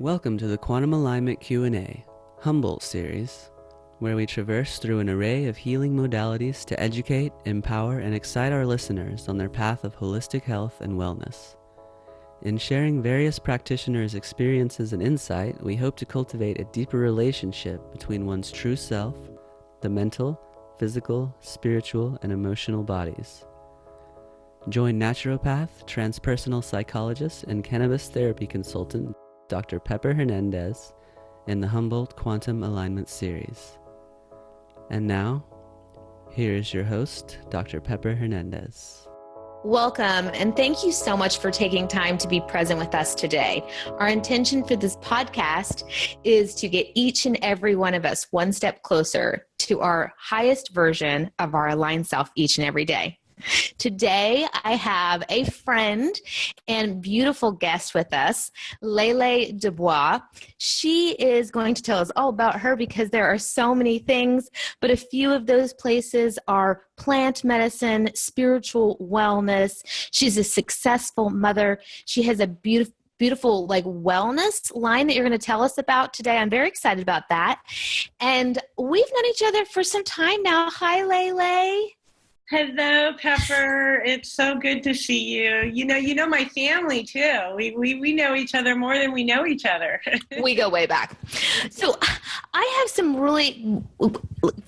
Welcome to the Quantum Alignment Q&A, Humboldt series, where we traverse through an array of healing modalities to educate, empower, and excite our listeners on their path of holistic health and wellness. In sharing various practitioners' experiences and insight, we hope to cultivate a deeper relationship between one's true self, the mental, physical, spiritual, and emotional bodies. Join naturopath, transpersonal psychologist, and cannabis therapy consultant Dr. Pepper Hernandez in the Humboldt Quantum Alignment series. And now, here is your host, Dr. Pepper Hernandez. Welcome, and thank you so much for taking time to be present with us today. Our intention for this podcast is to get each and every one of us one step closer to our highest version of our aligned self each and every day. Today, I have a friend and beautiful guest with us, Lele Dubois. She is going to tell us all about her because there are so many things, but a few of those places are plant medicine, spiritual wellness. She's a successful mother. She has a beautiful wellness line that you're going to tell us about today. I'm very excited about that. And we've known each other for some time now. Hi, Lele. Hello, Pepper. It's so good to see you. You know my family too. We know each other more than we know each other. We go way back. So I have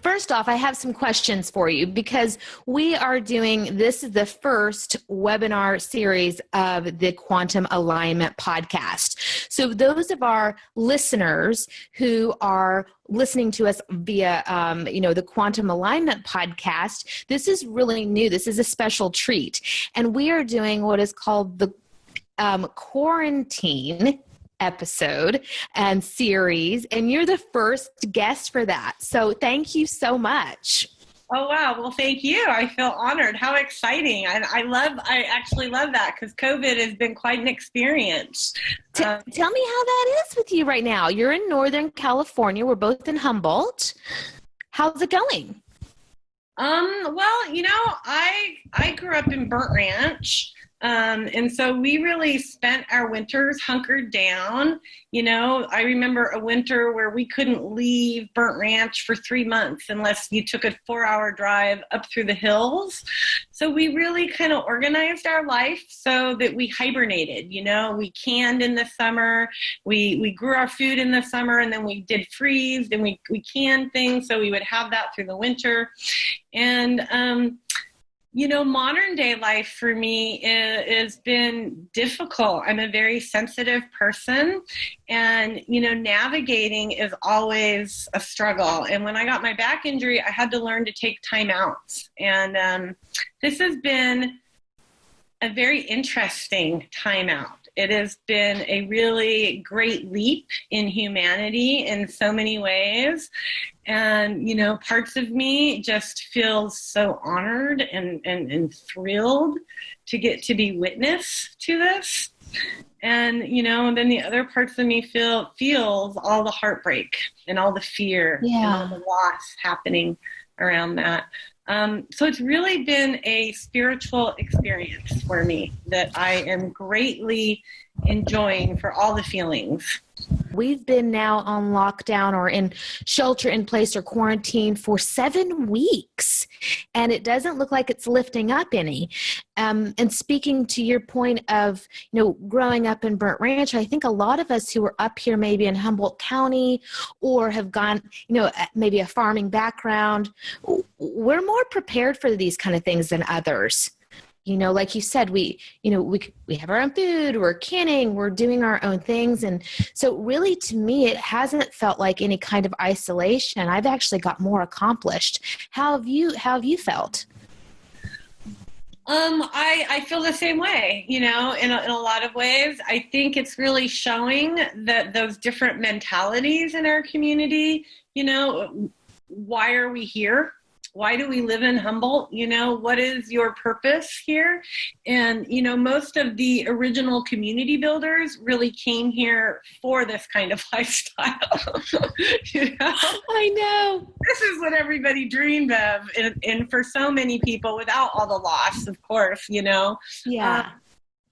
first off, I have some questions for you because this is the first webinar series of the Quantum Alignment podcast. So those of our listeners who are listening to us via, the Quantum Alignment podcast, this is really new. This is a special treat. And we are doing what is called the quarantine episode and series. And you're the first guest for that. So thank you so much. Oh, wow. Well, thank you. I feel honored. How exciting. I actually love that because COVID has been quite an experience. Tell me how that is with you right now. You're in Northern California. We're both in Humboldt. How's it going? I grew up in Burnt Ranch. And so we really spent our winters hunkered down. I remember a winter where we couldn't leave Burnt Ranch for 3 months unless you took a 4-hour drive up through the hills. So we really kind of organized our life so that we hibernated. We canned in the summer, we grew our food in the summer, and then we did freeze and we canned things so we would have that through the winter. And, modern day life for me has been difficult. I'm a very sensitive person and, navigating is always a struggle. And when I got my back injury, I had to learn to take time out. And this has been a very interesting time out. It has been a really great leap in humanity in so many ways. And, parts of me just feel so honored and thrilled to get to be witness to this. And, then the other parts of me feels all the heartbreak and all the fear and all the loss happening around that. So it's really been a spiritual experience for me that I am greatly enjoying for all the feelings. We've been now on lockdown or in shelter in place or quarantine for 7 weeks, and it doesn't look like it's lifting up any. And speaking to your point of, growing up in Burnt Ranch, I think a lot of us who are up here maybe in Humboldt County or have gone, maybe a farming background, we're more prepared for these kind of things than others. Like you said, we have our own food, we're canning, we're doing our own things. And so really to me, it hasn't felt like any kind of isolation. I've actually got more accomplished. How have you felt? I feel the same way, in a lot of ways. I think it's really showing that those different mentalities in our community, why are we here? Why do we live in Humboldt? What is your purpose here? And, most of the original community builders really came here for this kind of lifestyle. I know. This is what everybody dreamed of. And for so many people, without all the loss, of course, Yeah.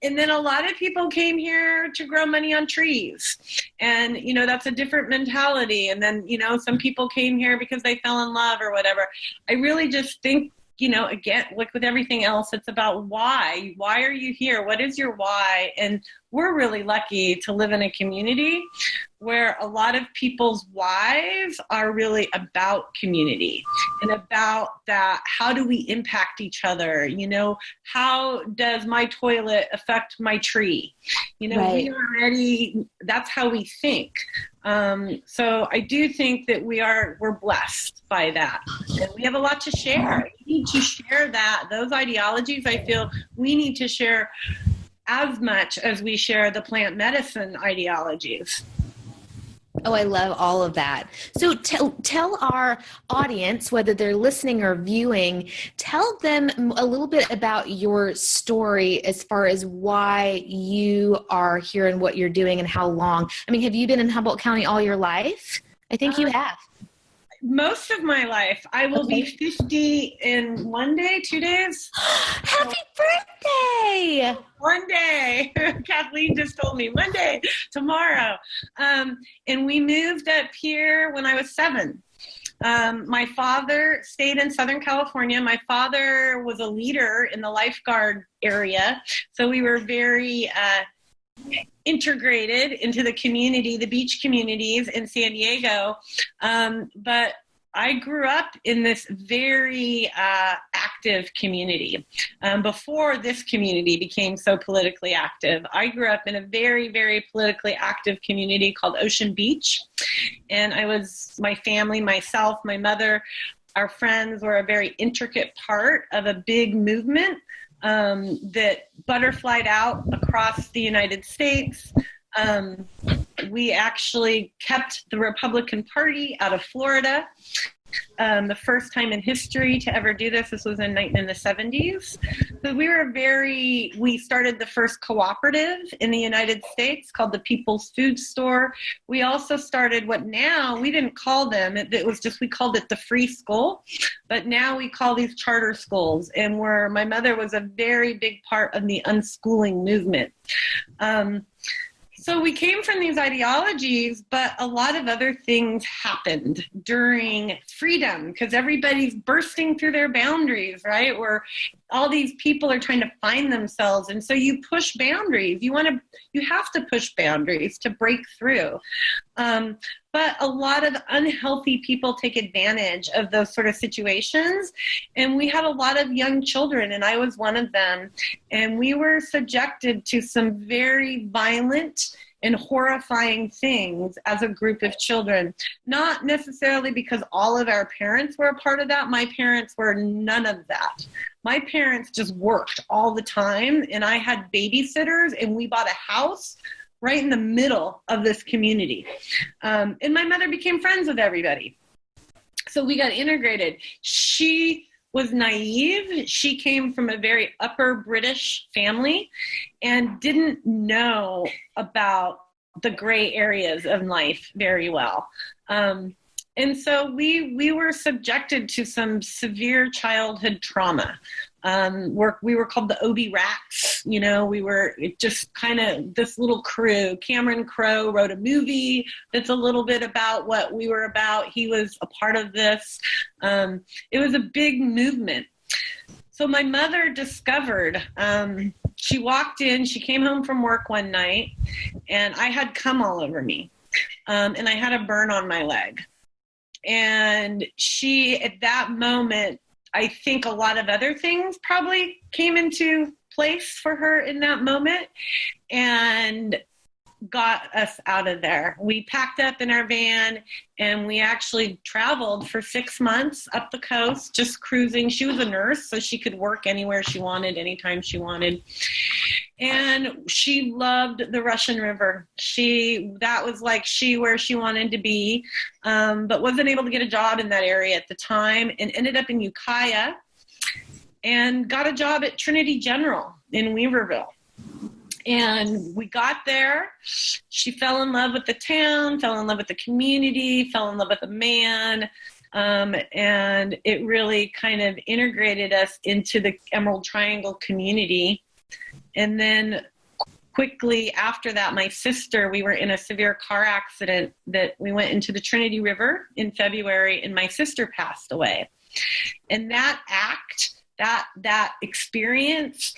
And then a lot of people came here to grow money on trees. And, that's a different mentality. And then, some people came here because they fell in love or whatever. I really just think, again, like with everything else, it's about why. Why are you here? What is your why? And we're really lucky to live in a community where a lot of people's whys are really about community and about that. How do we impact each other? How does my toilet affect my tree? Right. That's how we think. So I do think that we're blessed by that. And we have a lot to share. We need to share those ideologies. I feel we need to share as much as we share the plant medicine ideologies. Oh, I love all of that. So tell our audience, whether they're listening or viewing, tell them a little bit about your story as far as why you are here and what you're doing and how long. I mean, have you been in Humboldt County all your life? I think you have. Most of my life. I will be 50 in 2 days. Happy birthday! One day. Kathleen just told me Monday, tomorrow. And we moved up here when I was 7. My father stayed in Southern California. My father was a leader in the lifeguard area. So we were very integrated into the community, the beach communities in San Diego. But I grew up in this very active community. Before this community became so politically active, I grew up in a very, very politically active community called Ocean Beach. And my family, myself, my mother, our friends were a very intricate part of a big movement that butterflied out across the United States. We actually kept the Republican Party out of Florida. The first time in history to ever do this. This was in the 70s. So we started the first cooperative in the United States called the People's Food Store. We also started what now, we didn't call them, it was just, we called it the free school, but now we call these charter schools, and my mother was a very big part of the unschooling movement. So we came from these ideologies, but a lot of other things happened during freedom because everybody's bursting through their boundaries, right? Where all these people are trying to find themselves. And so you push boundaries. You have to push boundaries to break through. But a lot of unhealthy people take advantage of those sort of situations. And we had a lot of young children, and I was one of them. And we were subjected to some very violent and horrifying things as a group of children. Not necessarily because all of our parents were a part of that. My parents were none of that. My parents just worked all the time, and I had babysitters, and we bought a house right in the middle of this community. And my mother became friends with everybody. So we got integrated. She was naive. She came from a very upper British family and didn't know about the gray areas of life very well. And so we were subjected to some severe childhood trauma. We were called the Obi Rats. We were just kind of this little crew. Cameron Crowe wrote a movie that's a little bit about what we were about. He was a part of this. It was a big movement. So my mother discovered, she walked in, she came home from work one night, and I had cum all over me. And I had a burn on my leg. And she, at that moment, I think a lot of other things probably came into place for her in that moment and got us out of there. We packed up in our van and we actually traveled for 6 months up the coast, just cruising. She was a nurse, so she could work anywhere she wanted, anytime she wanted. And she loved the Russian River. That was like where she wanted to be, but wasn't able to get a job in that area at the time, and ended up in Ukiah and got a job at Trinity General in Weaverville. And we got there. She fell in love with the town, fell in love with the community, fell in love with a man. And it really kind of integrated us into the Emerald Triangle community. And then quickly after that, my sister, we were in a severe car accident that we went into the Trinity River in February, and my sister passed away. And that act, that experience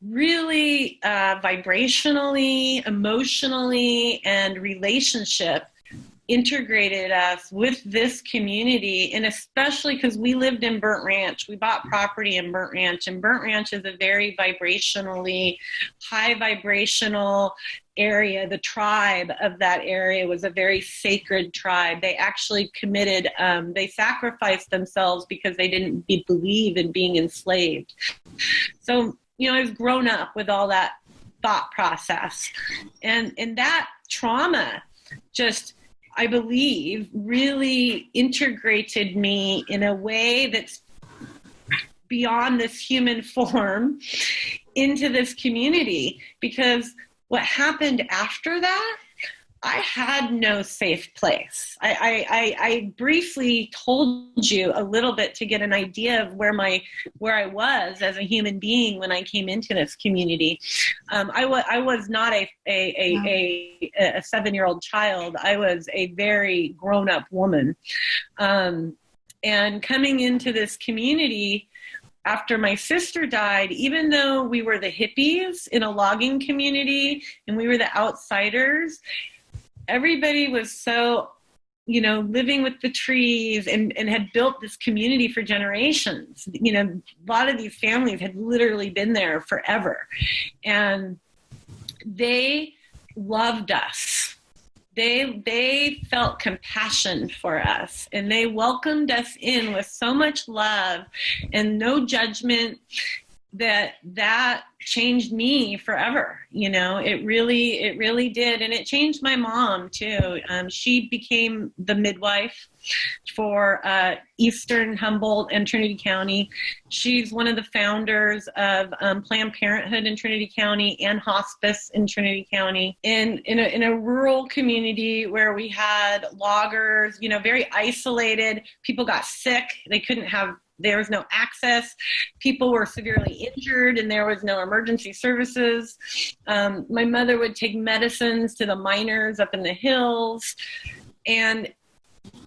really vibrationally, emotionally, and relationship integrated us with this community. And especially because we lived in Burnt Ranch, we bought property in Burnt Ranch, and Burnt Ranch is a very vibrationally high vibrational area. The tribe of that area was a very sacred tribe. They actually committed, they sacrificed themselves because they didn't believe in being enslaved. So, I was grown up with all that thought process, and that trauma just, I believe, really integrated me in a way that's beyond this human form into this community. Because what happened after that, I had no safe place. I briefly told you a little bit to get an idea of where I was as a human being when I came into this community. I was not a 7-year-old child. I was a very grown-up woman. And coming into this community after my sister died, even though we were the hippies in a logging community and we were the outsiders, everybody was so, living with the trees and had built this community for generations. A lot of these families had literally been there forever. And they loved us. They felt compassion for us, and they welcomed us in with so much love and no judgment that changed me forever. It really did. And it changed my mom too. She became the midwife for Eastern Humboldt and Trinity County. She's one of the founders of Planned Parenthood in Trinity County and hospice in Trinity County. In a rural community where we had loggers, very isolated. People got sick. There was no access. People were severely injured, and there was no emergency services. My mother would take medicines to the miners up in the hills, and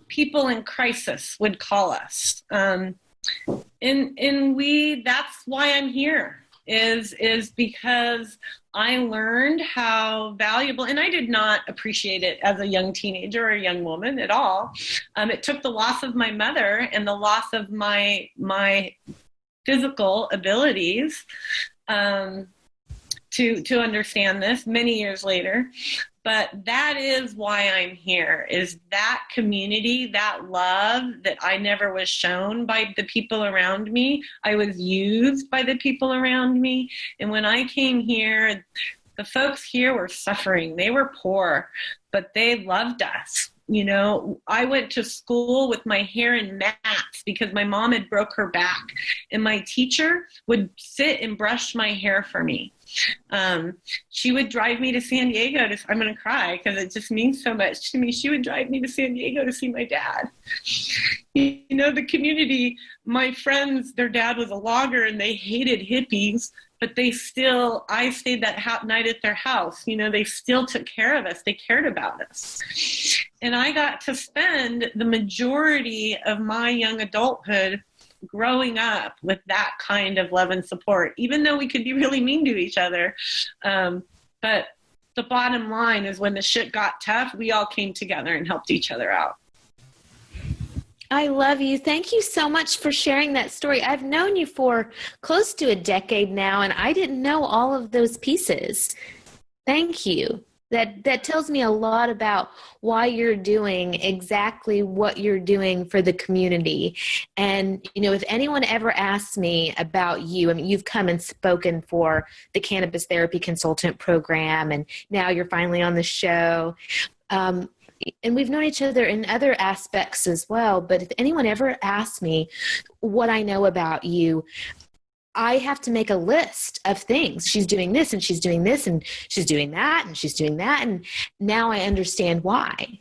people in crisis would call us. And that's why I'm here, is because I learned how valuable, and I did not appreciate it as a young teenager or a young woman at all. It took the loss of my mother and the loss of my physical abilities to understand this many years later. But that is why I'm here, is that community, that love that I never was shown by the people around me. I was used by the people around me. And when I came here, the folks here were suffering. They were poor, but they loved us. I went to school with my hair in mats because my mom had broke her back, and my teacher would sit and brush my hair for me. She would drive me to San Diego I'm going to cry because it just means so much to me. She would drive me to San Diego to see my dad. The community, my friends, their dad was a logger and they hated hippies, but I stayed that night at their house. They still took care of us. They cared about us. And I got to spend the majority of my young adulthood growing up with that kind of love and support, even though we could be really mean to each other. But the bottom line is, when the shit got tough, we all came together and helped each other out. I love you. Thank you so much for sharing that story. I've known you for close to a decade now, and I didn't know all of those pieces. Thank you. That tells me a lot about why you're doing exactly what you're doing for the community. And, if anyone ever asks me about you, you've come and spoken for the Cannabis Therapy Consultant Program, and now you're finally on the show. And we've known each other in other aspects as well. But if anyone ever asks me what I know about you, I have to make a list of things. She's doing this and she's doing this and she's doing that and she's doing that. And now I understand why.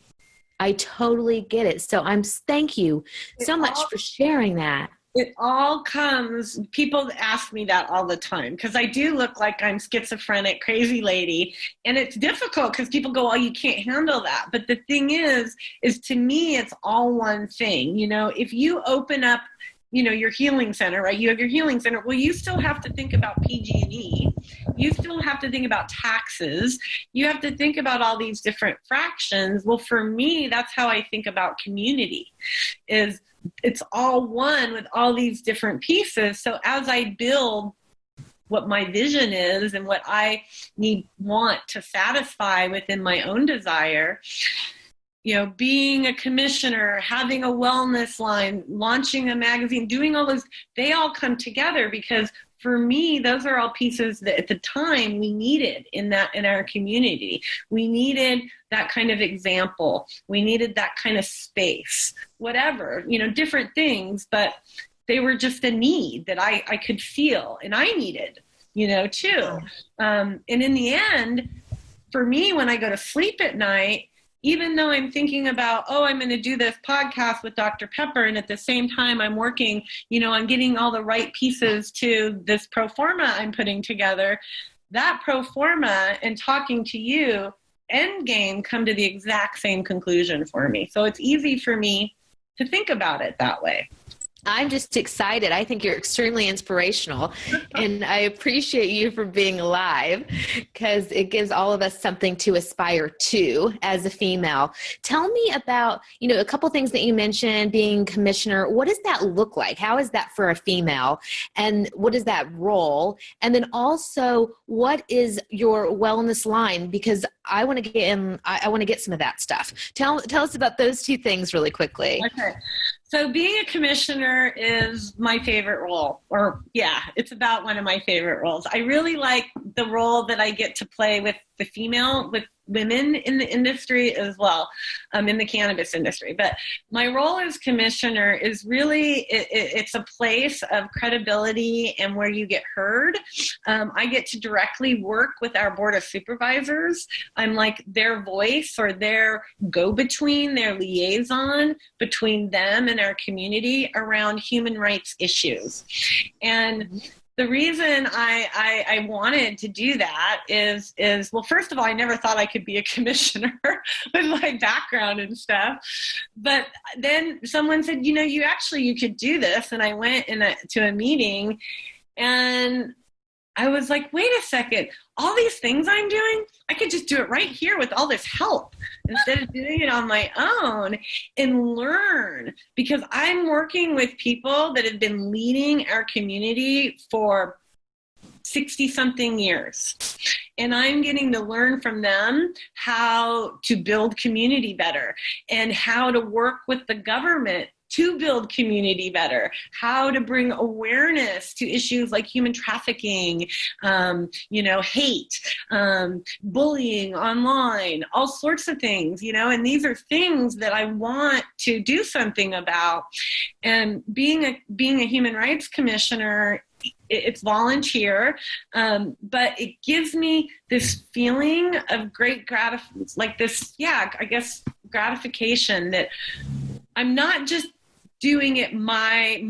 I totally get it. So thank you so much for sharing that. It all comes, people ask me that all the time because I do look like I'm schizophrenic, crazy lady. And it's difficult because people go, oh, you can't handle that. But the thing is to me, it's all one thing. You know, if you open up, you know, your healing center, right? You have your healing center. Well, you still have to think about PG&E. You still have to think about taxes. You have to think about all these different fractions. Well, for me, that's how I think about community, is it's all one with all these different pieces. So as I build what my vision is and what I want to satisfy within my own desire, you know, being a commissioner, having a wellness line, launching a magazine, doing all those, they all come together because for me, those are all pieces that at the time we needed in our community. We needed that kind of example. We needed that kind of space, whatever, you know, different things, but they were just a need that I could feel and I needed, you know, too. And in the end, for me, when I go to sleep at night, even though I'm thinking about, oh, I'm going to do this podcast with Dr. Pepper, and at the same time I'm working, you know, on getting all the right pieces to this pro forma I'm putting together, that pro forma and talking to you, end game, come to the exact same conclusion for me. So it's easy for me to think about it that way. I'm just excited. I think you're extremely inspirational, and I appreciate you for being alive because it gives all of us something to aspire to as a female. Tell me about, you know, a couple things that you mentioned, being commissioner. What does that look like? How is that for a female? And what is that role? And then also, what is your wellness line? Because I want to get in, I want to get some of that stuff. Tell us about those two things really quickly. Okay. So being a commissioner is my favorite role, or yeah, it's about one of my favorite roles. I really like the role that I get to play with with women in the industry as well, in the cannabis industry. But my role as commissioner is really, it's a place of credibility and where you get heard. I get to directly work with our board of supervisors. I'm like their voice or their go-between, their liaison between them and our community around human rights issues. And the reason I wanted to do that is, well, first of all, I never thought I could be a commissioner with my background and stuff. But then someone said, you know, you could do this. And I went to a meeting and I was like, wait a second, all these things I'm doing, I could just do it right here with all this help instead of doing it on my own and learn, because I'm working with people that have been leading our community for 60 something years. And I'm getting to learn from them how to build community better and how to work with the government to build community better, how to bring awareness to issues like human trafficking, hate, bullying online, all sorts of things, and these are things that I want to do something about. And being a human rights commissioner, it's volunteer, but it gives me this feeling of great gratification that I'm not just doing it my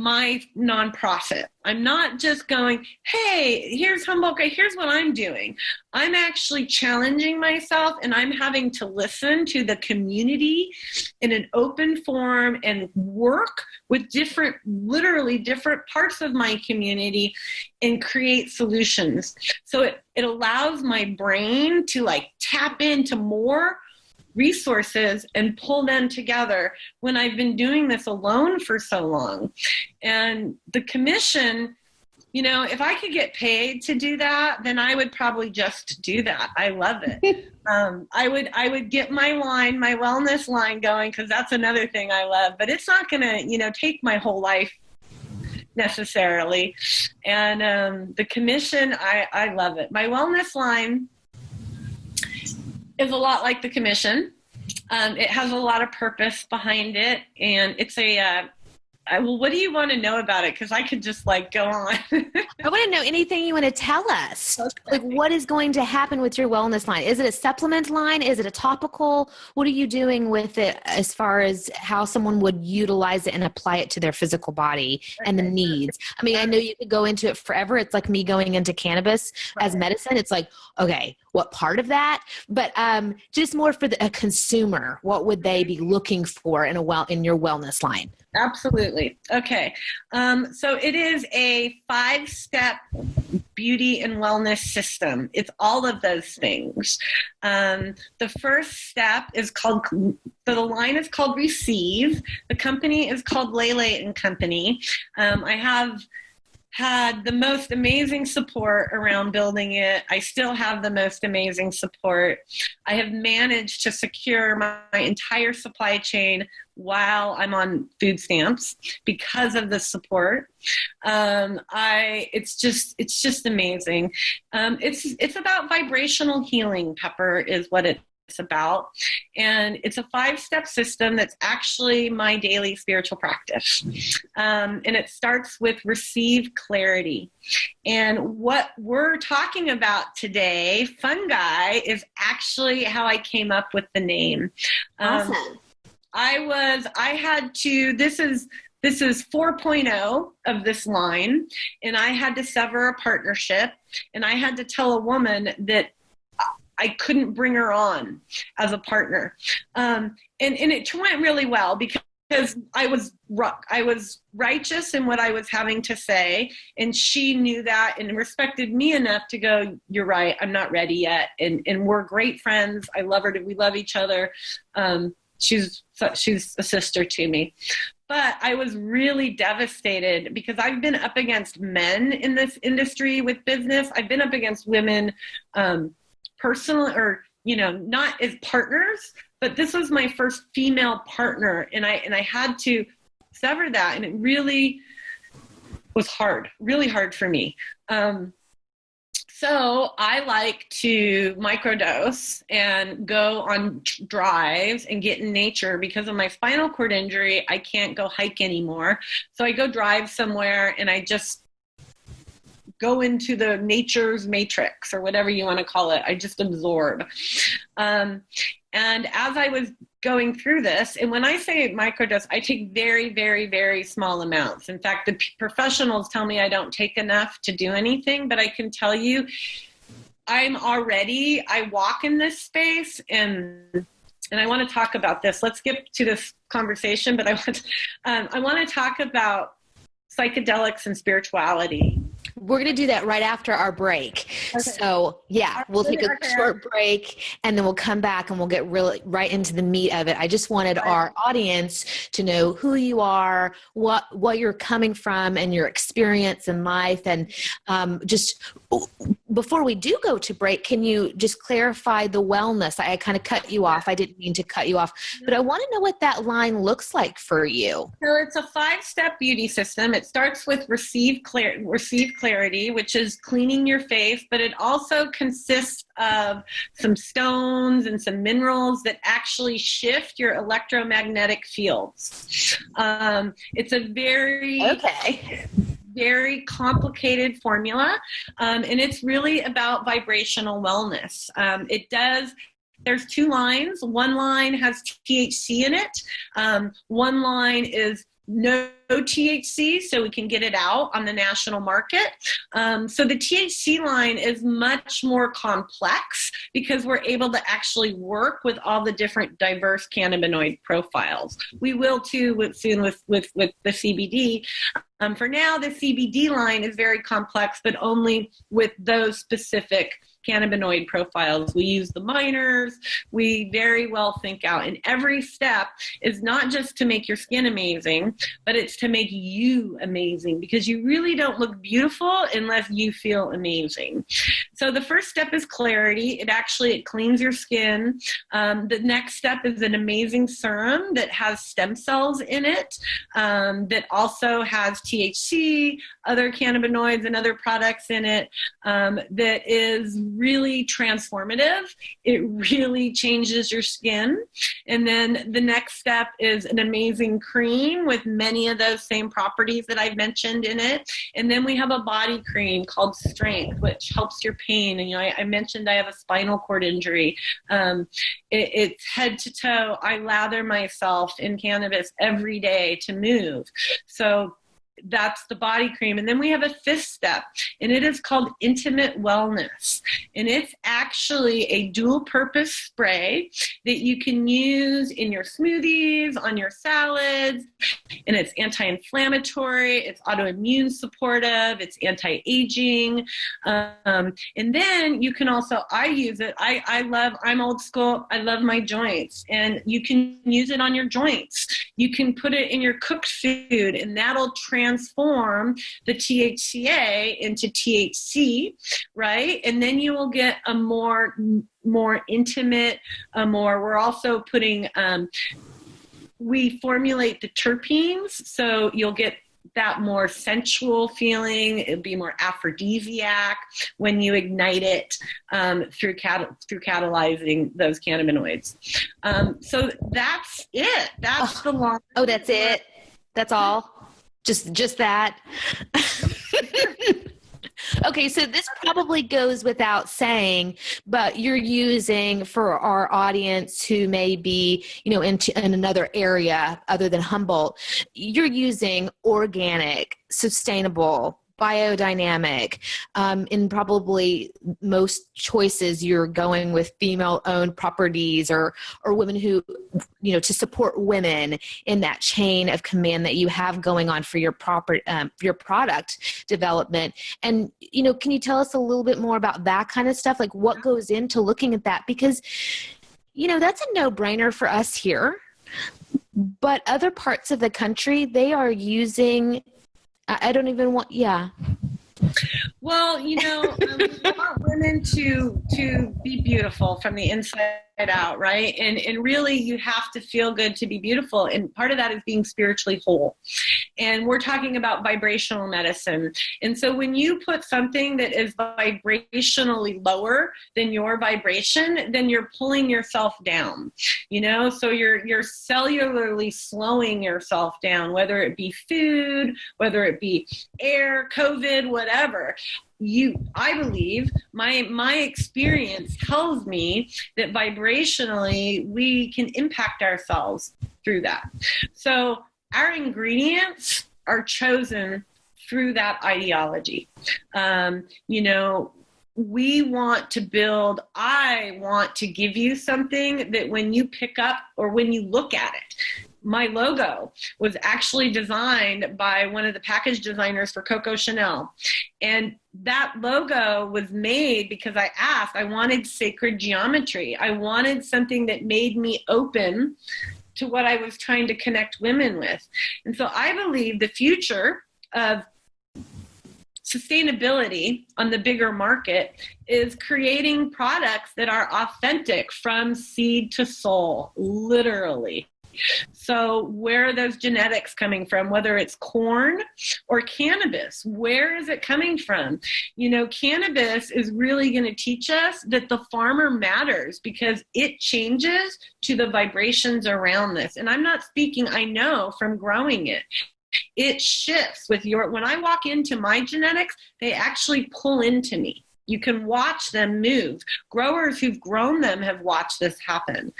nonprofit. I'm not just going, hey, here's Humboldt, here's what I'm doing. I'm actually challenging myself, and I'm having to listen to the community in an open forum and work with literally different parts of my community and create solutions. So it allows my brain to tap into more resources and pull them together when I've been doing this alone for so long. And the commission, if I could get paid to do that, then I would probably just do that. I love it. I would get my wellness line going, because that's another thing I love, but it's not going to, take my whole life necessarily. And the commission, I love it. My wellness line is a lot like the commission. It has a lot of purpose behind it, and it's a Well, what do you want to know about it? Because I could just like go on. I want to know anything you want to tell us. Okay. Like, what is going to happen with your wellness line? Is it a supplement line? Is it a topical? What are you doing with it as far as how someone would utilize it and apply it to their physical body and the needs? I mean, I know you could go into it forever. It's like me going into cannabis as medicine. It's like, okay, what part of that? But just more for a consumer, what would they be looking for in your wellness line? Absolutely. Okay. So it is a 5-step beauty and wellness system. It's all of those things. The first step is called, so the line is called Receive. The company is called Lele and Company. I have had the most amazing support around building it. I still have the most amazing support. I have managed to secure my entire supply chain while I'm on food stamps because of the support. It's just amazing. It's about vibrational healing, Pepper, is what it's about. And it's a 5-step system that's actually my daily spiritual practice. And it starts with receive clarity. And what we're talking about today, fungi, is actually how I came up with the name. Awesome. This is 4.0 of this line, and I had to sever a partnership, and I had to tell a woman that I couldn't bring her on as a partner. And it went really well because I was righteous in what I was having to say, and she knew that and respected me enough to go, you're right, I'm not ready yet. And we're great friends. I love her. We love each other. She's a sister to me. But I was really devastated because I've been up against men in this industry with business. I've been up against women personal or, not as partners, but this was my first female partner. And I had to sever that. And it really was hard, really hard for me. So I like to microdose and go on drives and get in nature. Because of my spinal cord injury, I can't go hike anymore. So I go drive somewhere and I just go into the nature's matrix or whatever you want to call it. I just absorb. And as I was going through this, and when I say microdose, I take very, very, very small amounts. In fact, the professionals tell me I don't take enough to do anything, but I can tell you, I walk in this space and I want to talk about this. Let's get to this conversation, but I want to talk about psychedelics and spirituality. We're going to do that right after our break. Okay. So yeah, we'll take a short break and then we'll come back and we'll get really right into the meat of it. I just wanted our audience to know who you are, what you're coming from and your experience in life. And just before we do go to break, can you just clarify the wellness? I kind of cut you off. I didn't mean to cut you off, but I want to know what that line looks like for you. So it's a 5-step beauty system. It starts with receive clarity, which is cleaning your face, but it also consists of some stones and some minerals that actually shift your electromagnetic fields. It's a very complicated formula, and it's really about vibrational wellness. There's 2 lines. One line has THC in it. One line is no THC, so we can get it out on the national market. So the THC line is much more complex because we're able to actually work with all the different diverse cannabinoid profiles. We will too soon with the CBD. For now, the CBD line is very complex, but only with those specific cannabinoid profiles. We use the minors. We very well think out. And every step is not just to make your skin amazing, but it's to make you amazing, because you really don't look beautiful unless you feel amazing. So the first step is clarity. It cleans your skin. The next step is an amazing serum that has stem cells in it, that also has THC, other cannabinoids and other products in it, that is really transformative. It really changes your skin. And then the next step is an amazing cream with many of those same properties that I've mentioned in it. And then we have a body cream called Strength, which helps your pain. And, I mentioned I have a spinal cord injury. It's head to toe. I lather myself in cannabis every day to move. So that's the body cream. And then we have a fifth step, and it is called Intimate Wellness. And it's actually a dual purpose spray that you can use in your smoothies, on your salads. And it's anti-inflammatory, it's autoimmune supportive, it's anti-aging. And then you can also, I use it. I'm old school. I love my joints, and you can use it on your joints. You can put it in your cooked food, and that'll transform the THCA into THC, right? And then you will get a more intimate, we're also putting, we formulate the terpenes, so you'll get that more sensual feeling. It'll be more aphrodisiac when you ignite it through catalyzing those cannabinoids. So that's it. That's the long. Oh, that's it. That's all. Just that. Okay, so this probably goes without saying, but you're using, for our audience who may be, in another area other than Humboldt, you're using organic, sustainable, biodynamic. In probably most choices, you're going with female-owned properties or women who, to support women in that chain of command that you have going on for your your product development. And, can you tell us a little bit more about that kind of stuff? Like what goes into looking at that? Because, that's a no-brainer for us here. But other parts of the country, they are using... I don't even want, yeah. Well, we want women to be beautiful from the inside out, right? And really you have to feel good to be beautiful. And part of that is being spiritually whole. And we're talking about vibrational medicine. And so when you put something that is vibrationally lower than your vibration, then you're pulling yourself down, so you're cellularly slowing yourself down, whether it be food, whether it be air, COVID, whatever. I believe my experience tells me that vibrationally we can impact ourselves through that. So our ingredients are chosen through that ideology. We want to build, I want to give you something that when you pick up or when you look at it, my logo was actually designed by one of the package designers for Coco Chanel. And that logo was made because I wanted sacred geometry. I wanted something that made me open to what I was trying to connect women with. And so I believe the future of sustainability on the bigger market is creating products that are authentic from seed to soul, literally. So where are those genetics coming from, whether it's corn or cannabis? Where is it coming from? Cannabis is really going to teach us that the farmer matters because it changes to the vibrations around this. And I'm not speaking, I know from growing it. It shifts with when I walk into my genetics, they actually pull into me. You can watch them move. Growers who've grown them have watched this happen.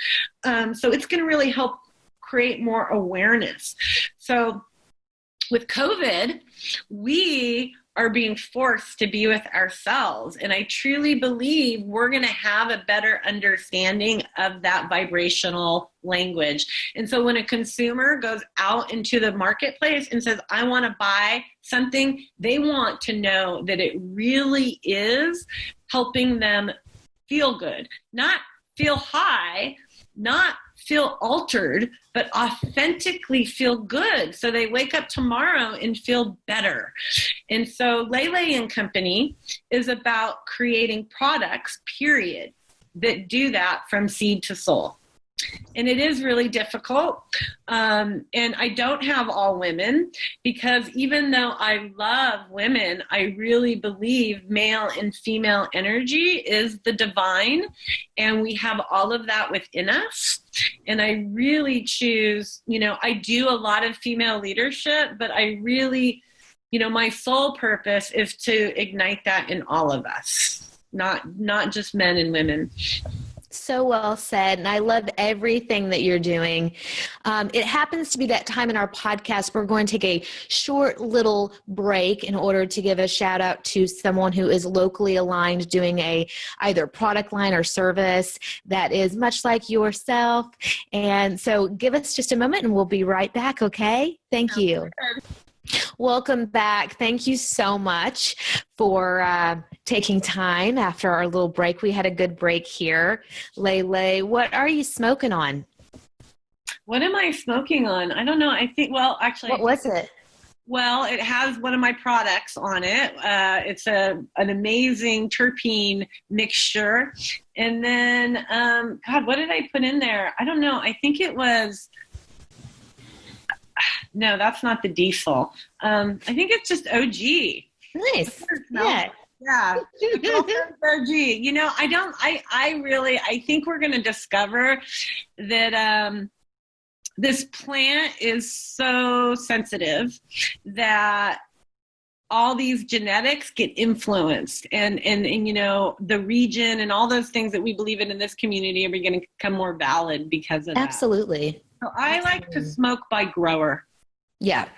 So it's going to really help create more awareness. So with COVID, we are being forced to be with ourselves. And I truly believe we're going to have a better understanding of that vibrational language. And so when a consumer goes out into the marketplace and says, I want to buy something, they want to know that it really is helping them feel good, not feel high, not feel altered, but authentically feel good. So they wake up tomorrow and feel better. And so Lele and Company is about creating products, period, that do that from seed to soul. And it is really difficult. And I don't have all women, because even though I love women, I really believe male and female energy is the divine, and we have all of that within us. And I really choose, I do a lot of female leadership, but I really, my sole purpose is to ignite that in all of us, not just men and women. So well said. And I love everything that you're doing. It happens to be that time in our podcast. We're going to take a short little break in order to give a shout out to someone who is locally aligned, doing a either product line or service that is much like yourself. And so give us just a moment and we'll be right back. Okay. Thank you. Welcome back. Thank you so much for taking time after our little break. We had a good break here. Lele, what are you smoking on? What am I smoking on? I don't know. I think, what was it? Well, it has one of my products on it. It's an amazing terpene mixture. And then, God, what did I put in there? I don't know. I think it was... No, that's not the diesel. I think it's just OG. Nice. Yeah. Yeah. OG. I think we're going to discover that this plant is so sensitive that all these genetics get influenced, and the region and all those things that we believe in this community are going to become more valid because of that. Absolutely. So I like to smoke by grower. Yeah,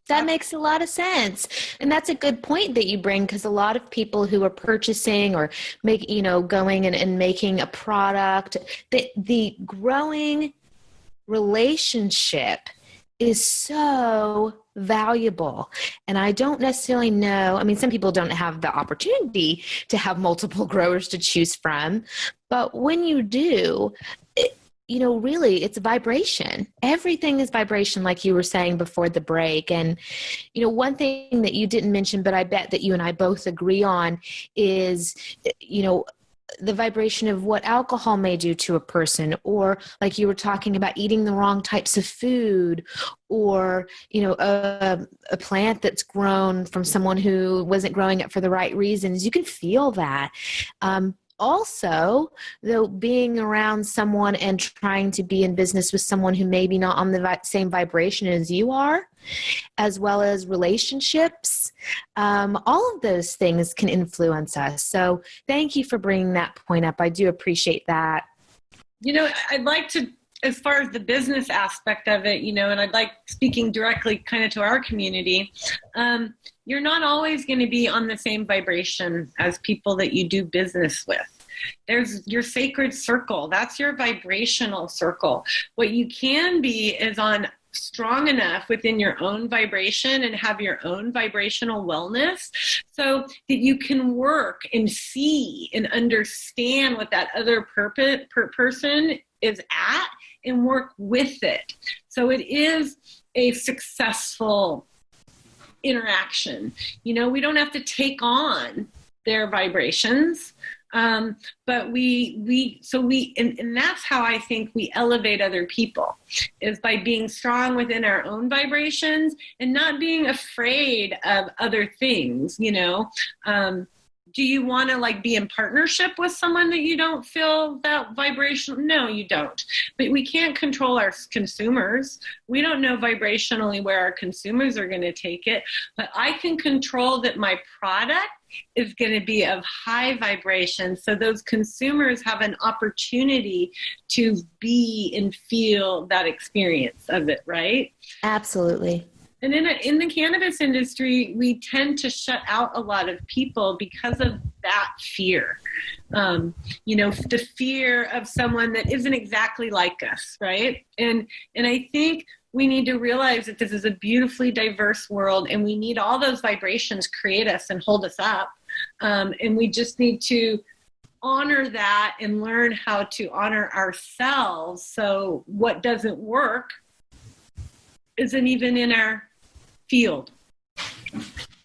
that makes a lot of sense. And that's a good point that you bring, because a lot of people who are purchasing or going and making a product, the growing relationship is so valuable. And I don't necessarily know, some people don't have the opportunity to have multiple growers to choose from, but when you do, really it's a vibration. Everything is vibration, like you were saying before the break. And, one thing that you didn't mention, but I bet that you and I both agree on is, the vibration of what alcohol may do to a person, or like you were talking about eating the wrong types of food, or, a plant that's grown from someone who wasn't growing it for the right reasons. You can feel that. Also, though, being around someone and trying to be in business with someone who may be not on the same vibration as you are, as well as relationships, all of those things can influence us. So thank you for bringing that point up. I do appreciate that. I'd like to, as far as the business aspect of it, and I'd like speaking directly kind of to our community, you're not always going to be on the same vibration as people that you do business with. There's your sacred circle. That's your vibrational circle. What you can be is on strong enough within your own vibration and have your own vibrational wellness so that you can work and see and understand what that other person is at and work with it. So it is a successful interaction. We don't have to take on their vibrations. But and that's how I think we elevate other people, is by being strong within our own vibrations and not being afraid of other things. Do you want to be in partnership with someone that you don't feel that vibration? No, you don't. But we can't control our consumers. We don't know vibrationally where our consumers are going to take it, but I can control that my product is going to be of high vibration. So those consumers have an opportunity to be and feel that experience of it, right? Absolutely. And in the cannabis industry, we tend to shut out a lot of people because of that fear. The fear of someone that isn't exactly like us, right? And I think we need to realize that this is a beautifully diverse world, and we need all those vibrations create us and hold us up. And we just need to honor that and learn how to honor ourselves. So what doesn't work isn't even in our field.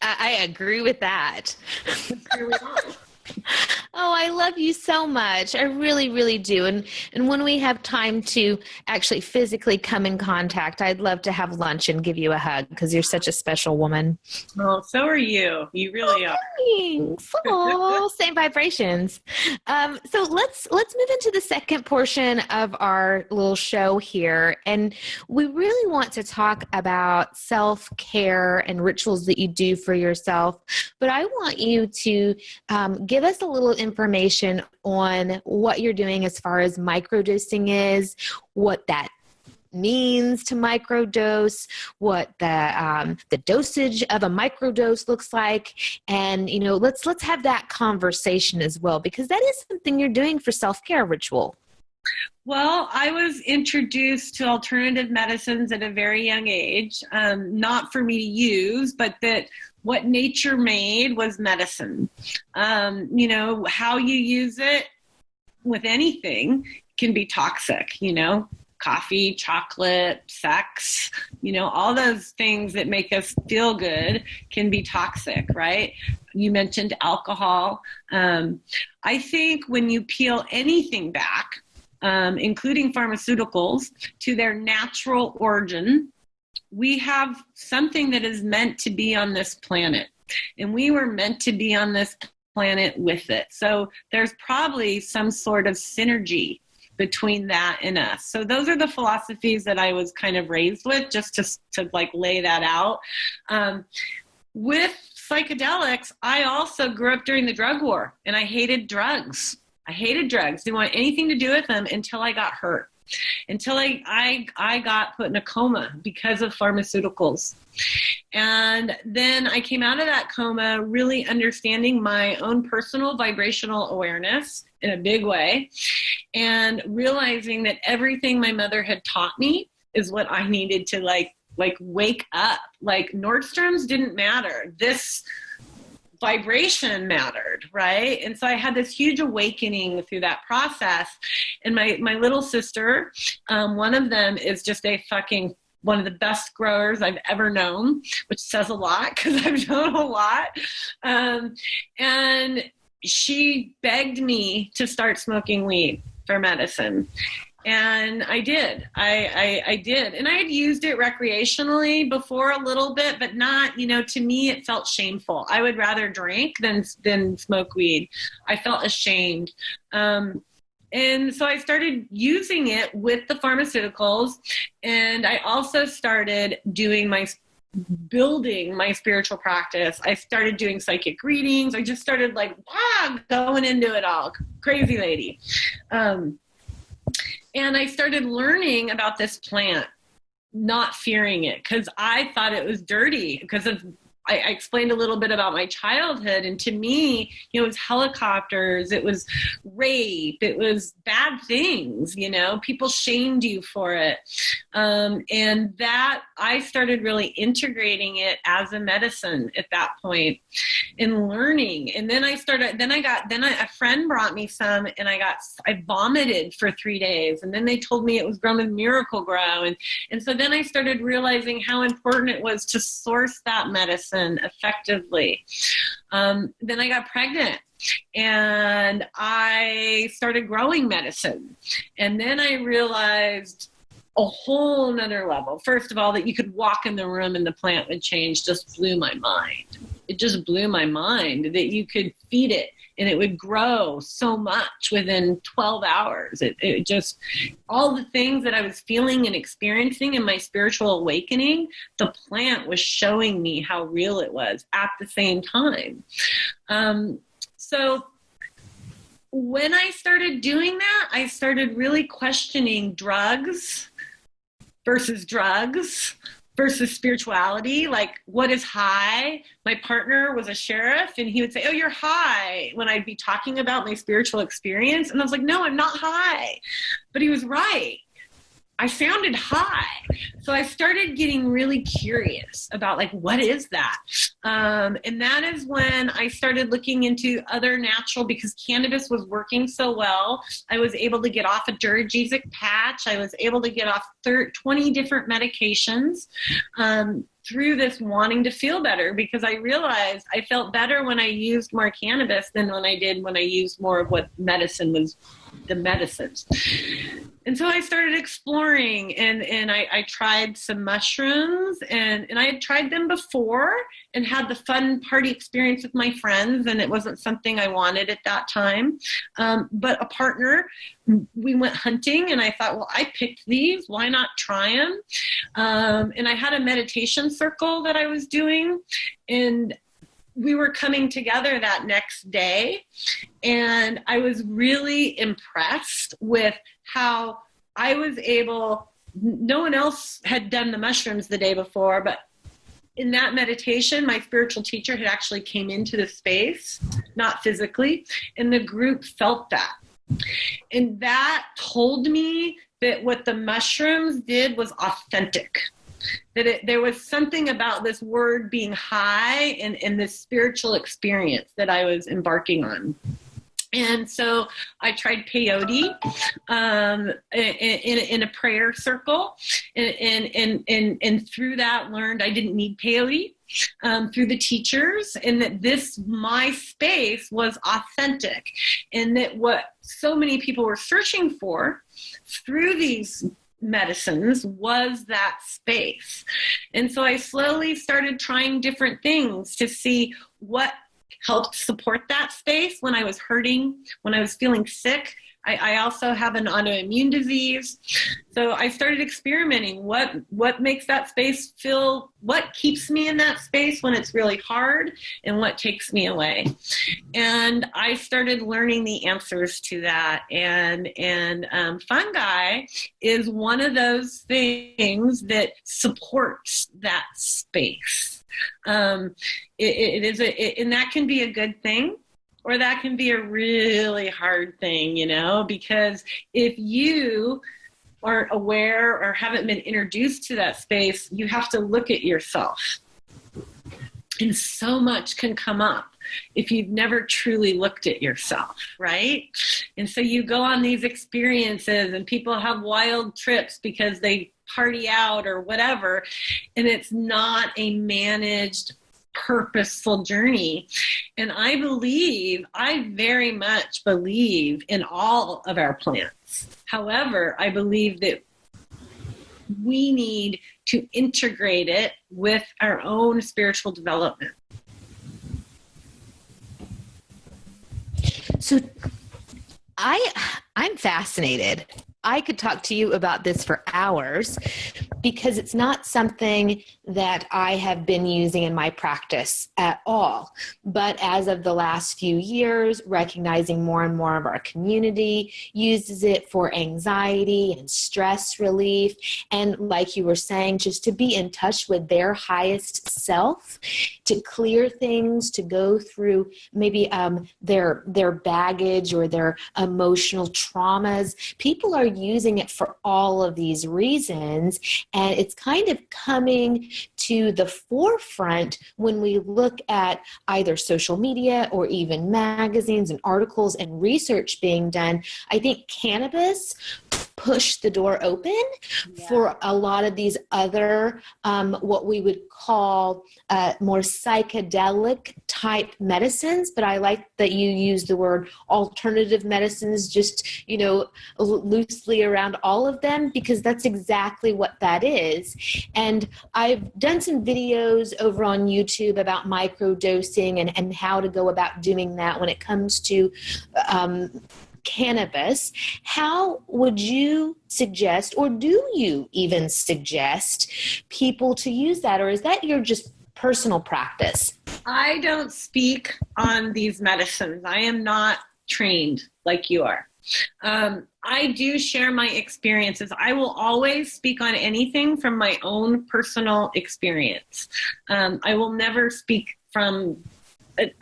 I agree with that. Here we are. Oh, I love you so much. I really, really do. And when we have time to actually physically come in contact, I'd love to have lunch and give you a hug because you're such a special woman. Oh, so are you. You really are. Thanks. Oh, same vibrations. So let's move into the second portion of our little show here, and we really want to talk about self-care and rituals that you do for yourself. But I want you to give us a little information on what you're doing as far as microdosing is, what that means to microdose, what the dosage of a microdose looks like, and let's have that conversation as well, because that is something you're doing for self-care ritual. Well, I was introduced to alternative medicines at a very young age, not for me to use, but that what nature made was medicine. How you use it with anything can be toxic, coffee, chocolate, sex, all those things that make us feel good can be toxic, right? You mentioned alcohol. I think when you peel anything back, including pharmaceuticals, to their natural origin, we have something that is meant to be on this planet. And we were meant to be on this planet with it. So there's probably some sort of synergy between that and us. So those are the philosophies that I was kind of raised with, just to like lay that out. With psychedelics, I also grew up during the drug war, and I hated drugs. Didn't want anything to do with them until I got hurt, until I got put in a coma because of pharmaceuticals. And then I came out of that coma really understanding my own personal vibrational awareness in a big way, and realizing that everything my mother had taught me is what I needed to like wake up. Like Nordstrom's didn't matter. This vibration mattered, right? And so I had this huge awakening through that process. And my little sister, one of them is just one of the best growers I've ever known, which says a lot because I've known a lot. And she begged me to start smoking weed for medicine. And I did. I did. And I had used it recreationally before a little bit, but not, to me, it felt shameful. I would rather drink than smoke weed. I felt ashamed. And so I started using it with the pharmaceuticals. And I also started building my spiritual practice. I started doing psychic readings. I just started going into it all. Crazy lady. And I started learning about this plant, not fearing it, because I thought it was dirty because I explained a little bit about my childhood. And to me, it was helicopters, it was rape, it was bad things, people shamed you for it. And that I started really integrating it as a medicine at that point and learning. And then a friend brought me some, and I vomited for 3 days. And then they told me it was grown with Miracle-Gro. And so then I started realizing how important it was to source that medicine effectively. Then I got pregnant, and I started growing medicine. And then I realized a whole nother level. First of all, that you could walk in the room and the plant would change just blew my mind. It just blew my mind that you could feed it and it would grow so much within 12 hours. It just, all the things that I was feeling and experiencing in my spiritual awakening, the plant was showing me how real it was at the same time. So when I started doing that, I started really questioning drugs versus spirituality. Like, what is high? My partner was a sheriff, and he would say, "Oh, you're high," when I'd be talking about my spiritual experience. And I was like, "No, I'm not high." But he was right. I sounded high. So I started getting really curious about what is that? And that is when I started looking into other natural, because cannabis was working so well. I was able to get off a Duragesic patch. I was able to get off 20 different medications through this wanting to feel better, because I realized I felt better when I used more cannabis than when I used more of what medicine was, the medicines. And so I started exploring, and I tried some mushrooms, and I had tried them before and had the fun party experience with my friends, and it wasn't something I wanted at that time. But a partner, we went hunting, and I thought, well, I picked these, why not try them? And I had a meditation circle that I was doing, and we were coming together that next day, and I was really impressed with how I was able, no one else had done the mushrooms the day before, but in that meditation, my spiritual teacher had actually came into the space, not physically, and the group felt that. And that told me that what the mushrooms did was authentic. That there was something about this word being high and this spiritual experience that I was embarking on. And so I tried peyote in a prayer circle, and through that learned I didn't need peyote through the teachers, and that my space was authentic, and that what so many people were searching for through these medicines was that space. And so I slowly started trying different things to see what helped support that space when I was hurting, when I was feeling sick. I also have an autoimmune disease. So I started experimenting. What makes that space feel, what keeps me in that space when it's really hard, and what takes me away. And I started learning the answers to that. And fungi is one of those things that supports that space. It is and that can be a good thing, or that can be a really hard thing, because if you aren't aware or haven't been introduced to that space, you have to look at yourself. And so much can come up if you've never truly looked at yourself, right? And so you go on these experiences, and people have wild trips because they party out or whatever, and it's not a managed, purposeful journey. And I very much believe in all of our plants. However, I believe that we need to integrate it with our own spiritual development. So I'm fascinated. I could talk to you about this for hours, because it's not something that I have been using in my practice at all. But as of the last few years, recognizing more and more of our community uses it for anxiety and stress relief. And like you were saying, just to be in touch with their highest self, to clear things, to go through maybe their baggage or their emotional traumas. People are using it for all of these reasons, and it's kind of coming to the forefront when we look at either social media or even magazines and articles and research being done. I think cannabis pushed the door open for a lot of these other what we would call more psychedelic type medicines, but I like that you use the word alternative medicines just loosely around all of them, because that's exactly what that is. And I've done some videos over on YouTube about microdosing and how to go about doing that when it comes to cannabis. How would you suggest, or do you even suggest, people to use that? Or is that your just personal practice? I don't speak on these medicines. I am not trained like you are. I do share my experiences. I will always speak on anything from my own personal experience. I will never speak from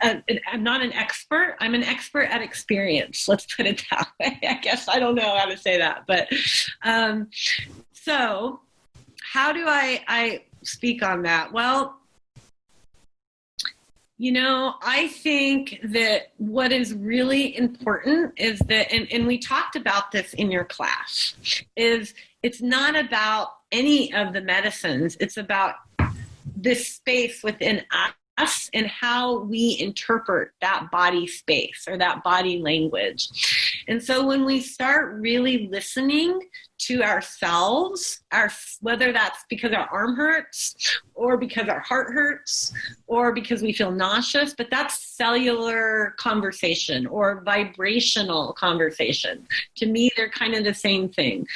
I'm not an expert. I'm an expert at experience. Let's put it that way. I guess I don't know how to say that. But so how do I speak on that? Well, I think that what is really important is that, and we talked about this in your class, is it's not about any of the medicines. It's about this space within us and how we interpret that body space or that body language. And so when we start really listening to ourselves, whether that's because our arm hurts or because our heart hurts or because we feel nauseous, but that's cellular conversation or vibrational conversation. To me, they're kind of the same thing.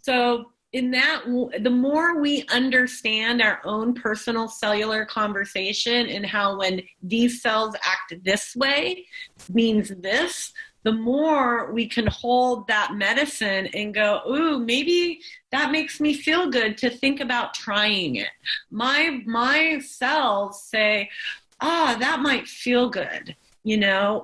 So in that, the more we understand our own personal cellular conversation and how when these cells act this way means this, the more we can hold that medicine and go, ooh, maybe that makes me feel good to think about trying it. My cells say, that might feel good,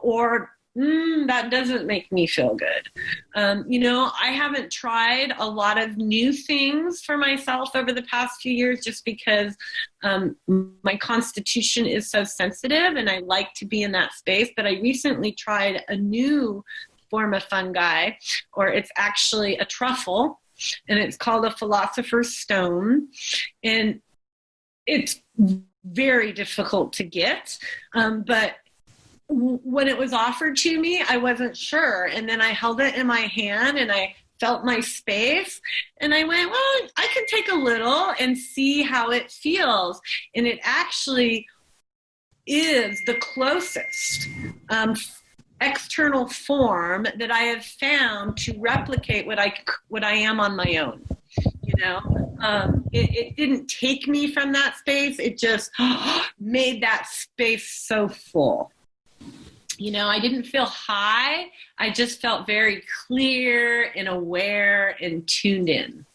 or that doesn't make me feel good. I haven't tried a lot of new things for myself over the past few years just because my constitution is so sensitive and I like to be in that space. But I recently tried a new form of fungi, or it's actually a truffle, and it's called a philosopher's stone. And it's very difficult to get, but when it was offered to me, I wasn't sure. And then I held it in my hand and I felt my space and I went, well, I can take a little and see how it feels. And it actually is the closest external form that I have found to replicate what I am on my own. It didn't take me from that space. It just made that space so full. I didn't feel high. I just felt very clear and aware and tuned in.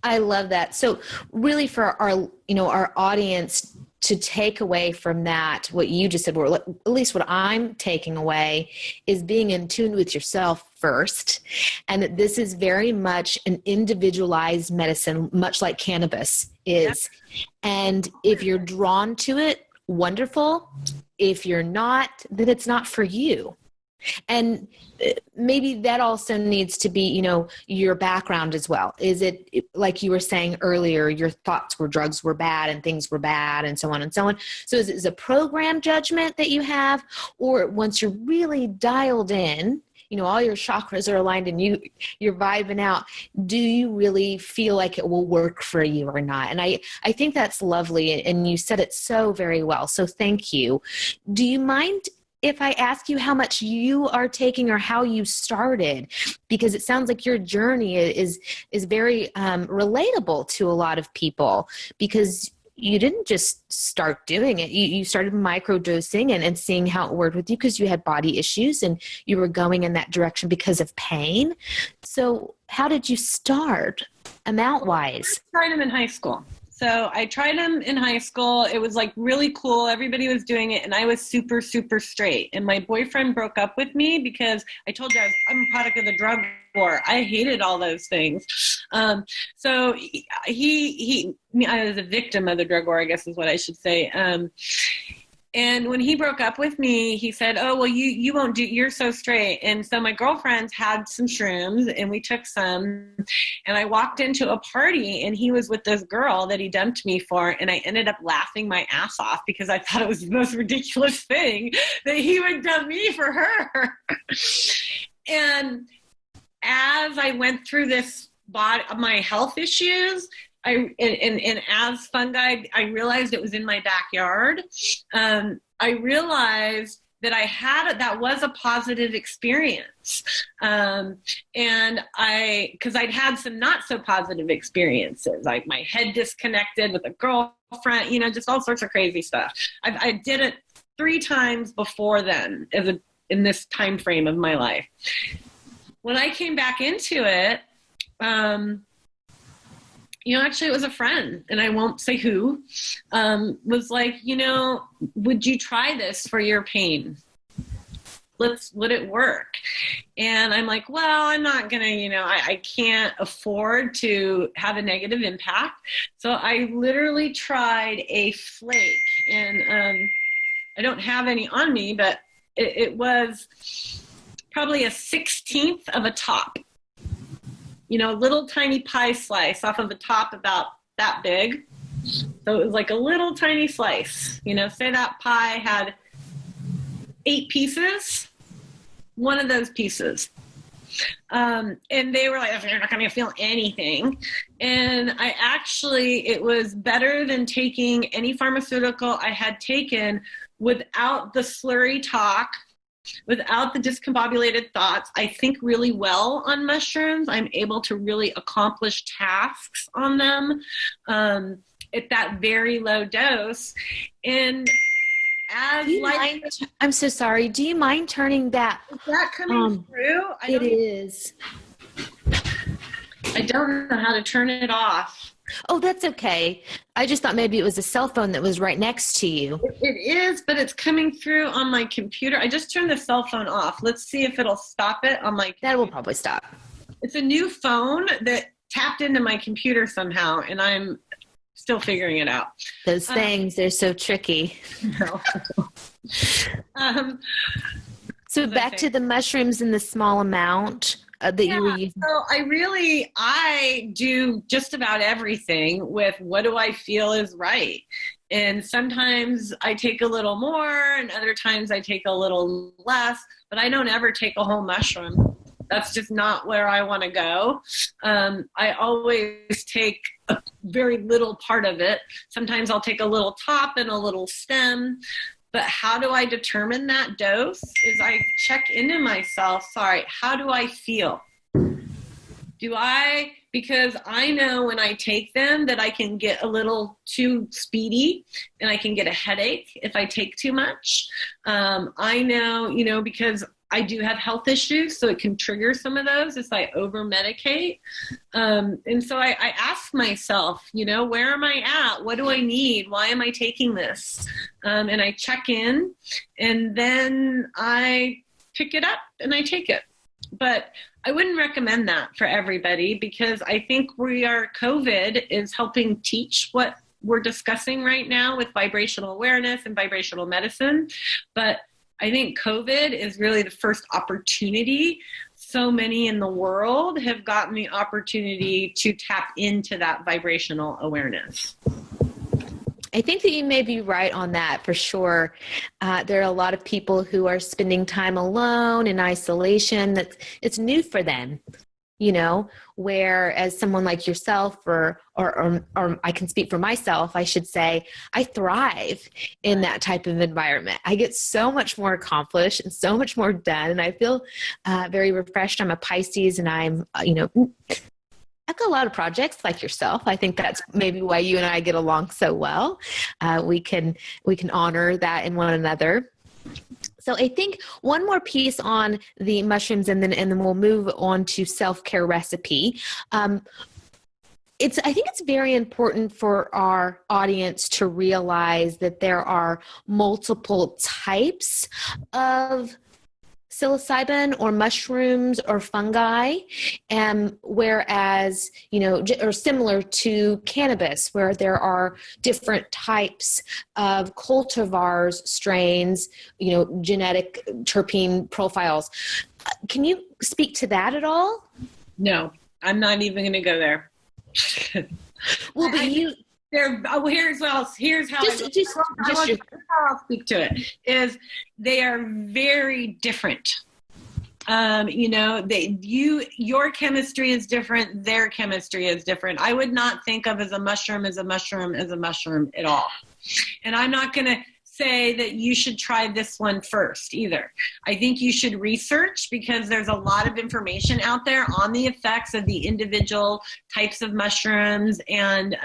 I love that. So really for our audience to take away from that, what you just said, or at least what I'm taking away, is being in tune with yourself first. And that this is very much an individualized medicine, much like cannabis is. Yep. And if you're drawn to it, wonderful. If you're not, then it's not for you. And maybe that also needs to be, your background as well. Is it, like you were saying earlier, your thoughts were drugs were bad and things were bad and so on and so on. So is it a program judgment that you have, or once you're really dialed in, all your chakras are aligned and you're vibing out, do you really feel like it will work for you or not? And I think that's lovely. And you said it so very well. So thank you. Do you mind if I ask you how much you are taking or how you started? Because it sounds like your journey is very relatable to a lot of people, because you didn't just start doing it. You started microdosing and seeing how it worked with you because you had body issues and you were going in that direction because of pain. So how did you start amount-wise? I tried them in high school. So I tried them in high school. It was like really cool. Everybody was doing it and I was super, super straight. And my boyfriend broke up with me because I told you I'm a product of the drug war. I hated all those things. So I was a victim of the drug war, I guess is what I should say. And when he broke up with me, he said, oh, well, you won't do, you're so straight. And so my girlfriends had some shrooms and we took some, and I walked into a party and he was with this girl that he dumped me for. And I ended up laughing my ass off because I thought it was the most ridiculous thing that he would dump me for her. And as I went through this my health issues, and as fungi, I realized it was in my backyard. I realized that that was a positive experience. And because I'd had some not so positive experiences, like my head disconnected with a girlfriend, just all sorts of crazy stuff. I did it 3 times before then in this time frame of my life. When I came back into it, actually it was a friend, and I won't say who, was like, would you try this for your pain? Would it work? And I'm like, well, I'm not going to, I can't afford to have a negative impact. So I literally tried a flake And I don't have any on me, but it was probably a 16th of a top. A little tiny pie slice off of a top about that big. So it was like a little tiny slice. Say that pie had 8 pieces, one of those pieces. And they were like, you're not going to feel anything. And it was better than taking any pharmaceutical I had taken without the slurry talk, without the discombobulated thoughts. I think really well on mushrooms. I'm able to really accomplish tasks on them at that very low dose. And I'm so sorry. Do you mind turning that? Is that coming through? It is. I don't know how to turn it off. Oh, that's okay. I just thought maybe it was a cell phone that was right next to you. It is, but it's coming through on my computer. I just turned the cell phone off. Let's see if it'll stop it on my computer. That will probably stop. It's a new phone that tapped into my computer somehow, and I'm still figuring it out. Those things, they're so tricky. No. So back to the mushrooms in the small amount that you were using. So I do just about everything with what do I feel is right. And sometimes I take a little more and other times I take a little less, but I don't ever take a whole mushroom. That's just not where I want to go. I always take a very little part of it. Sometimes I'll take a little top and a little stem. But how do I determine that dose? Is I check into myself. How do I feel? Because I know when I take them that I can get a little too speedy and I can get a headache if I take too much. I know, because I do have health issues, so it can trigger some of those if I over-medicate. And so I ask myself, where am I at? What do I need? Why am I taking this? And I check in, and then I pick it up and I take it. But I wouldn't recommend that for everybody because I think COVID is helping teach what we're discussing right now with vibrational awareness and vibrational medicine. But I think COVID is really the first opportunity. So many in the world have gotten the opportunity to tap into that vibrational awareness. I think that you may be right on that for sure. There are a lot of people who are spending time alone in isolation. It's new for them, whereas someone like yourself or I can speak for myself, I should say, I thrive in that type of environment. I get so much more accomplished and so much more done. And I feel very refreshed. I'm a Pisces and I've got a lot of projects like yourself. I think that's maybe why you and I get along so well. We can honor that in one another. So I think one more piece on the mushrooms and then we'll move on to self-care recipe. I think it's very important for our audience to realize that there are multiple types of psilocybin or mushrooms or fungi, whereas, or similar to cannabis, where there are different types of cultivars, strains, genetic terpene profiles. Can you speak to that at all? No, I'm not even going to go there. Well, but here's how I'll speak to it is they are very different. Your chemistry is different. Their chemistry is different. I would not think of as a mushroom at all. And I'm not going to say that you should try this one first either. I think you should research because there's a lot of information out there on the effects of the individual types of mushrooms and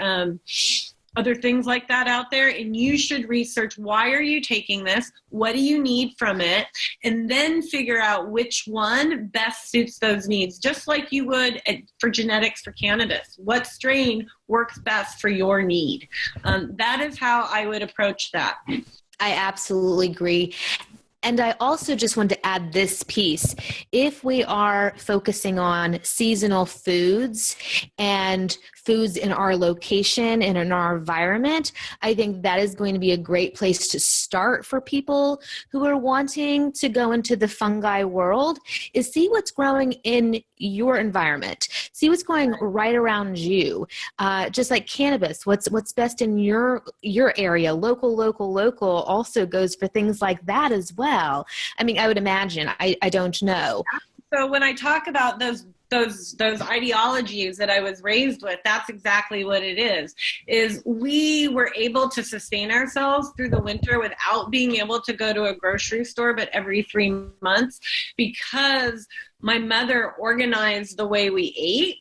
other things like that out there. And you should research, why are you taking this? What do you need from it? And then figure out which one best suits those needs, just like you would for genetics for cannabis. What strain works best for your need? That is how I would approach that. I absolutely agree. And I also just want to add this piece. If we are focusing on seasonal foods and foods in our location and in our environment, I think that is going to be a great place to start for people who are wanting to go into the fungi world, is see what's growing in your environment. See what's going right around you. Just like cannabis, what's best in your area. Local also goes for things like that as well. I mean, I would imagine. I don't know. So when I talk about those ideologies that I was raised with, that's exactly what it is we were able to sustain ourselves through the winter without being able to go to a grocery store, but every 3 months, because my mother organized the way we ate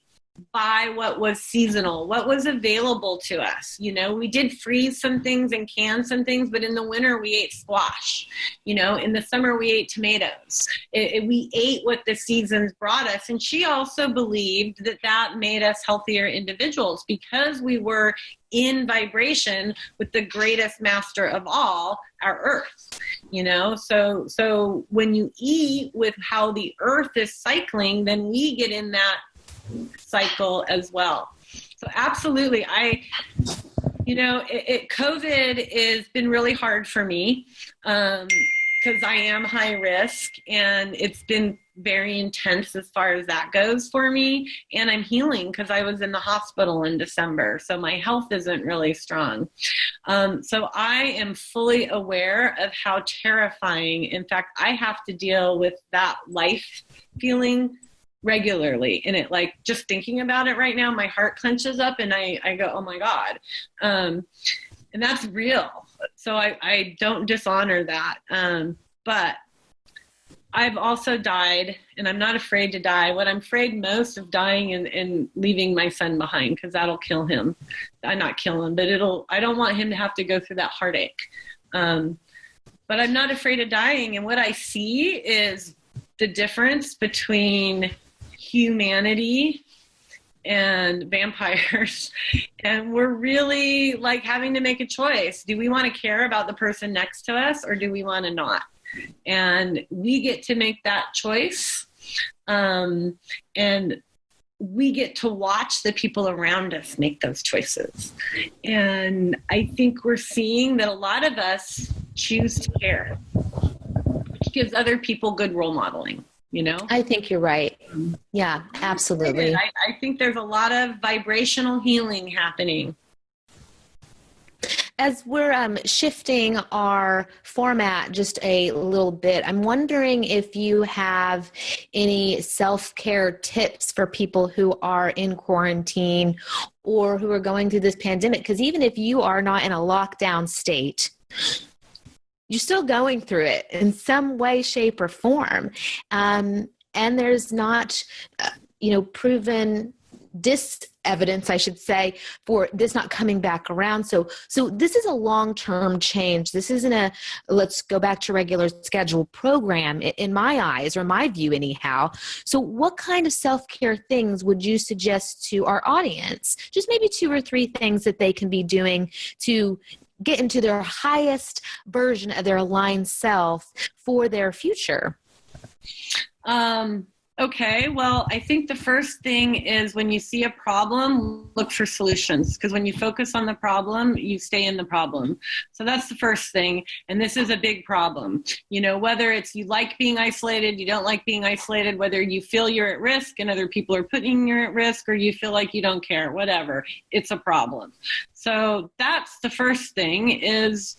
by what was seasonal, what was available to us. You know, we did freeze some things and can some things, but in the winter we ate squash. You know, in the summer we ate tomatoes. We ate what the seasons brought us. And she also believed that that made us healthier individuals because we were in vibration with the greatest master of all, our earth. You know, so when you eat with how the earth is cycling, then we get in that cycle as well. So absolutely, COVID has been really hard for me because I am high risk, and it's been very intense as far as that goes for me. And I'm healing because I was in the hospital in December, so my health isn't really strong. So I am fully aware of how terrifying. In fact, I have to deal with that life feeling regularly, and it, like, just thinking about it right now, my heart clenches up and I go, oh my God. And that's real. So I don't dishonor that. But I've also died, and I'm not afraid to die. What I'm afraid most of dying and leaving my son behind, because that'll kill him. Not kill him, but I don't want him to have to go through that heartache. But I'm not afraid of dying. And what I see is the difference between humanity and vampires, and we're really like having to make a choice. Do we want to care about the person next to us, or do we want to not? And we get to make that choice, and we get to watch the people around us make those choices. And I think we're seeing that a lot of us choose to care, which gives other people good role modeling. You know, I think you're right. Yeah, absolutely. I think there's a lot of vibrational healing happening. As we're shifting our format just a little bit, I'm wondering if you have any self-care tips for people who are in quarantine or who are going through this pandemic. Because even if you are not in a lockdown state, you're still going through it in some way, shape, or form. And there's not, proven evidence, I should say, for this not coming back around. So this is a long-term change. This isn't let's go back to regular scheduled program in my eyes, or my view anyhow. So what kind of self-care things would you suggest to our audience? Just maybe 2 or 3 things that they can be doing to get into their highest version of their aligned self for their future. Okay, well, I think the first thing is when you see a problem, look for solutions. Because when you focus on the problem, you stay in the problem. So that's the first thing. And this is a big problem. You know, whether it's you like being isolated, you don't like being isolated, whether you feel you're at risk and other people are putting you at risk, or you feel like you don't care, whatever, it's a problem. So that's the first thing, is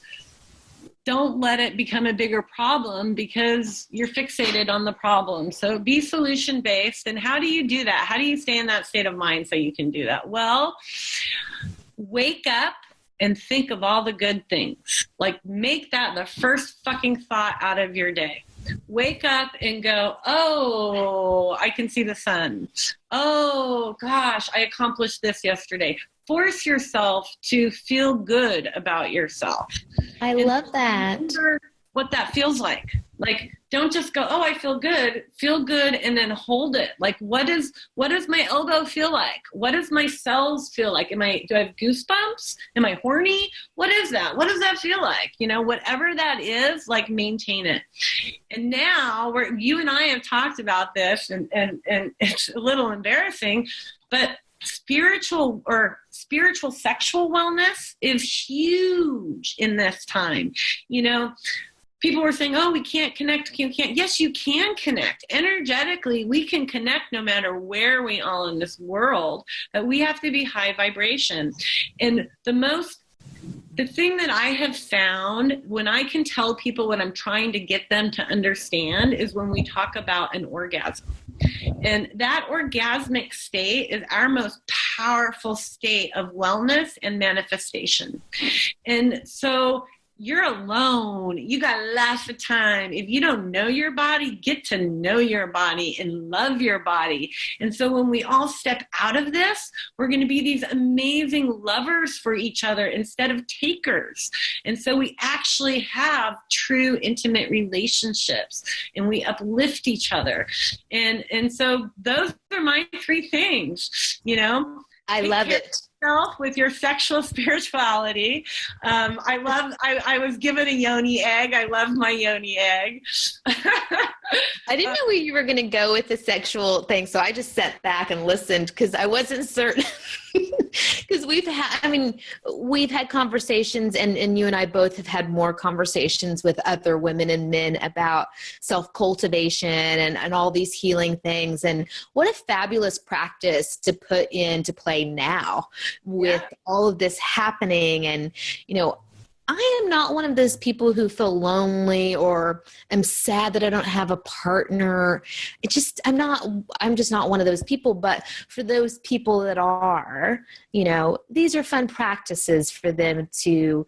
don't let it become a bigger problem because you're fixated on the problem. So be solution-based. And how do you do that? How do you stay in that state of mind so you can do that? Well, wake up and think of all the good things. Like, make that the first fucking thought out of your day. Wake up and go, oh, I can see the sun. Oh, gosh, I accomplished this yesterday. Force yourself to feel good about yourself. I love that. Remember what that feels like. Like, don't just go, oh, I feel good. Feel good and then hold it. Like, what does my elbow feel like? What does my cells feel like? Do I have goosebumps? Am I horny? What is that? What does that feel like? You know, whatever that is, like, maintain it. And now you and I have talked about this, and it's a little embarrassing, but spiritual sexual wellness is huge in this time. People were saying, oh, we can't connect. You can't. Yes, you can connect. Energetically, we can connect no matter where we are in this world, but we have to be high vibration. And the thing that I have found when I can tell people what I'm trying to get them to understand is when we talk about an orgasm. And that orgasmic state is our most powerful state of wellness and manifestation. And so you're alone. You got lots of time. If you don't know your body, get to know your body and love your body. And so when we all step out of this, we're going to be these amazing lovers for each other instead of takers. And so we actually have true intimate relationships and we uplift each other. And so those are my 3 things, I love it. With your sexual spirituality. I was given a yoni egg. I love my yoni egg. I didn't know where you were going to go with the sexual thing, so I just sat back and listened because I wasn't certain. Because we've had conversations, and you and I both have had more conversations with other women and men about self-cultivation and all these healing things. And what a fabulous practice to put into play now with all of this happening. And, I am not one of those people who feel lonely or am sad that I don't have a partner. I'm just not one of those people. But for those people that are, these are fun practices for them to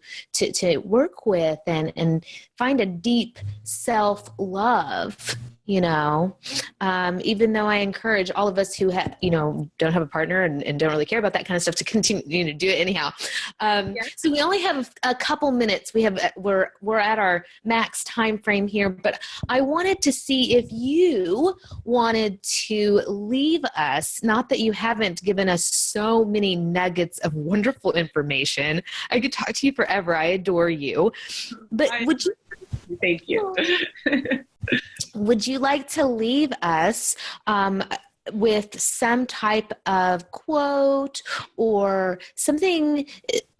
work with and find a deep self-love. Even though I encourage all of us who don't have a partner and don't really care about that kind of stuff to continue to do it anyhow. So we only have a couple minutes. We're at our max time frame here, but I wanted to see if you wanted to leave us, not that you haven't given us so many nuggets of wonderful information. I could talk to you forever. I adore you. But would you? Thank you. Would you like to leave us with some type of quote or something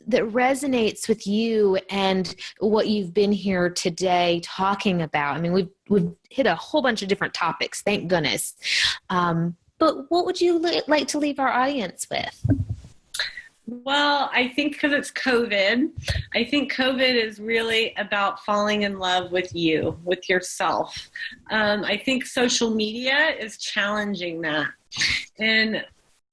that resonates with you and what you've been here today talking about? I mean, we've hit a whole bunch of different topics, thank goodness. But what would you like to leave our audience with? Well, I think because it's COVID, I think COVID is really about falling in love with you, with yourself. I think social media is challenging that. And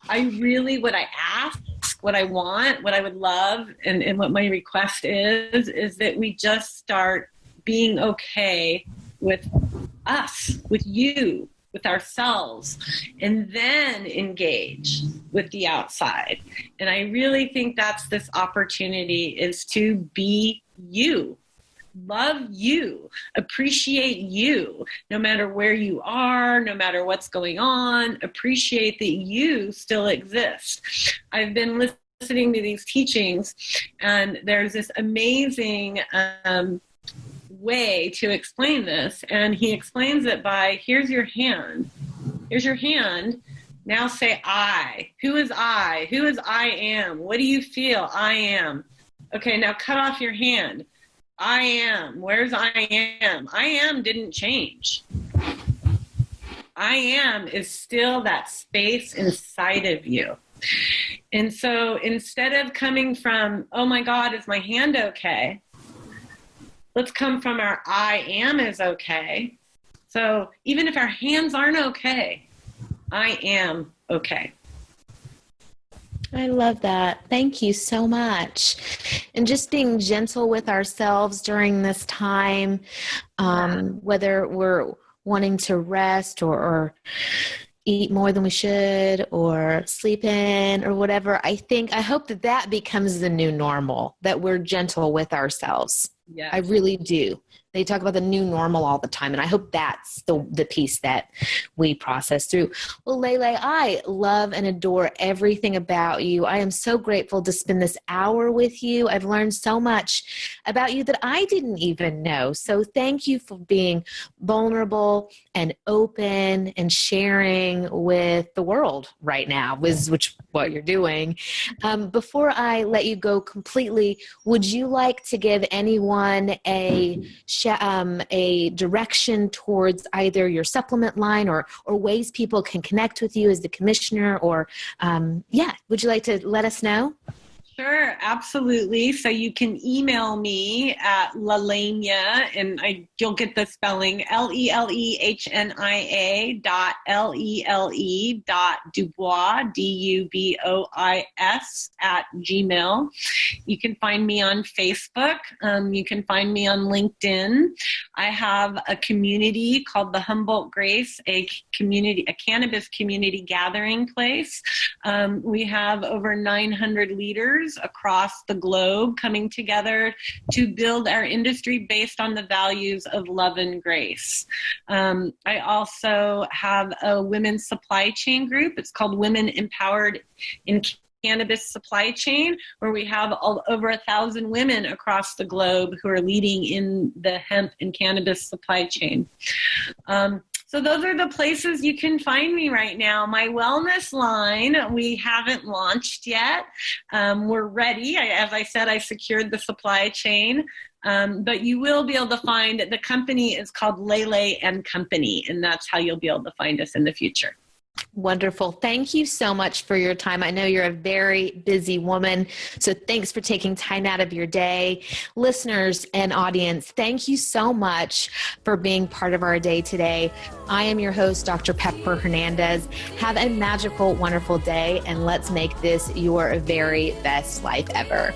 what I ask, what I want, what I would love, and what my request is that we just start being okay with us, with you, with ourselves, and then engage with the outside. And I really think that's this opportunity, is to be you, love you, appreciate you, no matter where you are, no matter what's going on, appreciate that you still exist. I've been listening to these teachings, and there's this amazing way to explain this, and he explains it by, here's your hand, now say I. Who is I? Who is I am? What do you feel? I am. Okay, now cut off your hand. I am. Where's I am? I am didn't change. I am is still that space inside of you. And so instead of coming from, oh my God, is my hand okay? Let's come from our I am is okay. So even if our hands aren't okay, I am okay. I love that. Thank you so much. And just being gentle with ourselves during this time, whether we're wanting to rest or eat more than we should or sleep in or whatever. I hope that becomes the new normal, that we're gentle with ourselves. Yeah. I really do. They talk about the new normal all the time, and I hope that's the piece that we process through. Well, Lele, I love and adore everything about you. I am so grateful to spend this hour with you. I've learned so much about you that I didn't even know. So thank you for being vulnerable and open and sharing with the world right now, which what you're doing. Before I let you go completely, would you like to give anyone a direction towards either your supplement line or ways people can connect with you as the commissioner, or would you like to let us know? Sure, absolutely. So you can email me at Lelenia, and you'll get the spelling, LELEHNIA.LELE.Dubois, DUBOIS @gmail. You can find me on Facebook. You can find me on LinkedIn. I have a community called the Humboldt Grace, a cannabis community gathering place. We have over 900 leaders across the globe coming together to build our industry based on the values of love and grace. I also have a women's supply chain group. It's called Women Empowered in Cannabis Supply Chain, where we have over 1,000 women across the globe who are leading in the hemp and cannabis supply chain. So those are the places you can find me right now. My wellness line, we haven't launched yet. We're ready. As I said, I secured the supply chain. But you will be able to find, the company is called Lele and Company, and that's how you'll be able to find us in the future. Wonderful. Thank you so much for your time. I know you're a very busy woman, so thanks for taking time out of your day. Listeners and audience, thank you so much for being part of our day today. I am your host, Dr. Pepper Hernandez. Have a magical, wonderful day, and let's make this your very best life ever.